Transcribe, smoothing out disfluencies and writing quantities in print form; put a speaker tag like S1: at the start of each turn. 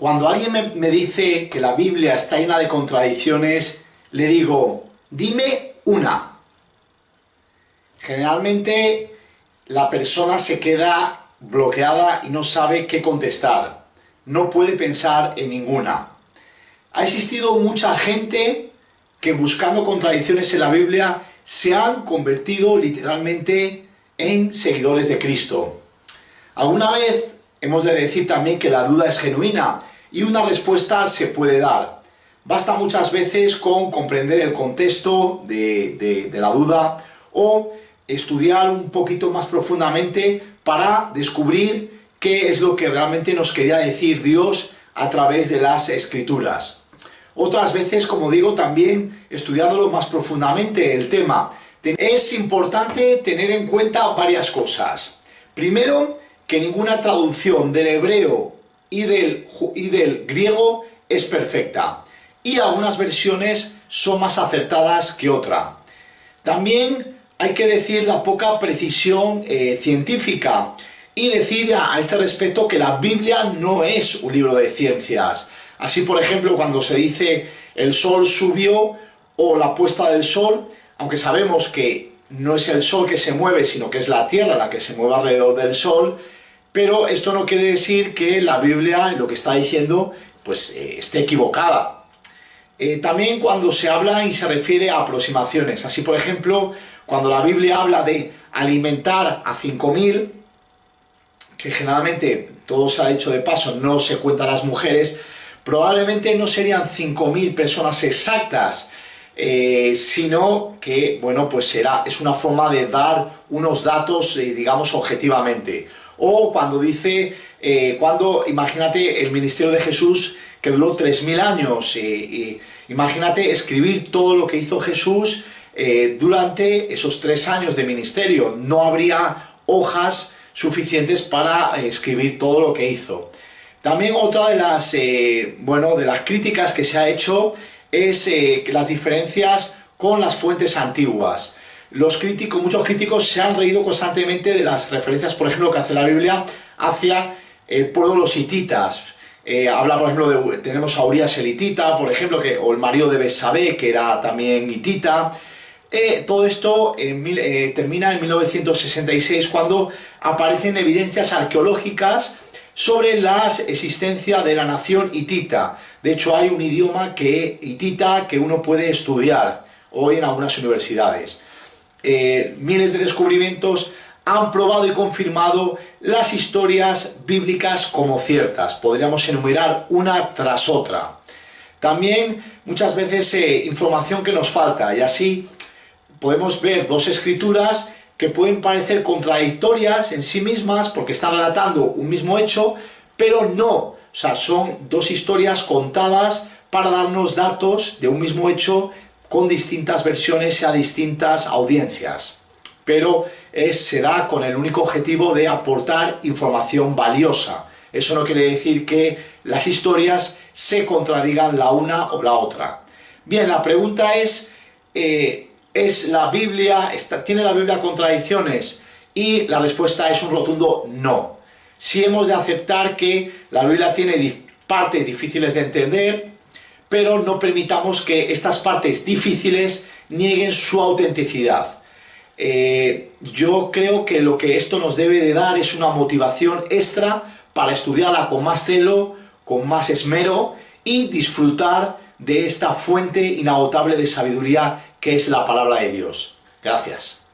S1: Cuando alguien me dice que la Biblia está llena de contradicciones, le digo, dime una. Generalmente la persona se queda bloqueada y no sabe qué contestar. No puede pensar en ninguna. Ha existido mucha gente que buscando contradicciones en la Biblia se han convertido literalmente en seguidores de Cristo. Alguna vez hemos de decir también que la duda es genuina y una respuesta se puede dar. Basta muchas veces con comprender el contexto de la duda o estudiar un poquito más profundamente para descubrir qué es lo que realmente nos quería decir Dios a través de las Escrituras. Otras veces, como digo, también estudiándolo más profundamente el tema. Es importante tener en cuenta varias cosas. Primero, que ninguna traducción del hebreo y del griego es perfecta. Y algunas versiones son más acertadas que otras. También hay que decir la poca precisión científica y decir a este respecto que la Biblia no es un libro de ciencias. Así, por ejemplo, cuando se dice el sol subió o la puesta del sol, aunque sabemos que no es el sol que se mueve, sino que es la tierra la que se mueve alrededor del sol, pero esto no quiere decir que la Biblia, lo que está diciendo, pues esté equivocada. También cuando se habla y se refiere a aproximaciones. Así, por ejemplo, cuando la Biblia habla de alimentar a 5.000, que generalmente, todo se ha dicho de paso, no se cuentan las mujeres, probablemente no serían 5.000 personas exactas, sino que, bueno, pues es una forma de dar unos datos, digamos, objetivamente. O cuando dice, imagínate el ministerio de Jesús que duró 3.000 años, imagínate escribir todo lo que hizo Jesús durante esos 3 años de ministerio. No habría hojas suficientes para escribir todo lo que hizo. También otra de las críticas que se ha hecho es las diferencias con las fuentes antiguas. Muchos críticos se han reído constantemente de las referencias, por ejemplo, que hace la Biblia hacia el pueblo de los hititas. Habla, por ejemplo, tenemos a Urías el hitita, por ejemplo, o el marido de Betsabé, que era también hitita. Todo esto termina en 1966, cuando aparecen evidencias arqueológicas sobre la existencia de la nación hitita. De hecho, hay un idioma hitita que uno puede estudiar hoy en algunas universidades. Miles de descubrimientos han probado y confirmado las historias bíblicas como ciertas. Podríamos enumerar una tras otra. También muchas veces información que nos falta, y así podemos ver dos escrituras que pueden parecer contradictorias en sí mismas porque están relatando un mismo hecho, pero no. O sea, son dos historias contadas para darnos datos de un mismo hecho con distintas versiones a distintas audiencias. Pero se da con el único objetivo de aportar información valiosa. Eso no quiere decir que las historias se contradigan la una o la otra. Bien, la pregunta es ¿tiene la Biblia contradicciones? Y la respuesta es un rotundo no. Sí hemos de aceptar que la Biblia tiene partes difíciles de entender, pero no permitamos que estas partes difíciles nieguen su autenticidad. Yo creo que lo que esto nos debe de dar es una motivación extra para estudiarla con más celo, con más esmero y disfrutar de esta fuente inagotable de sabiduría que es la palabra de Dios. Gracias.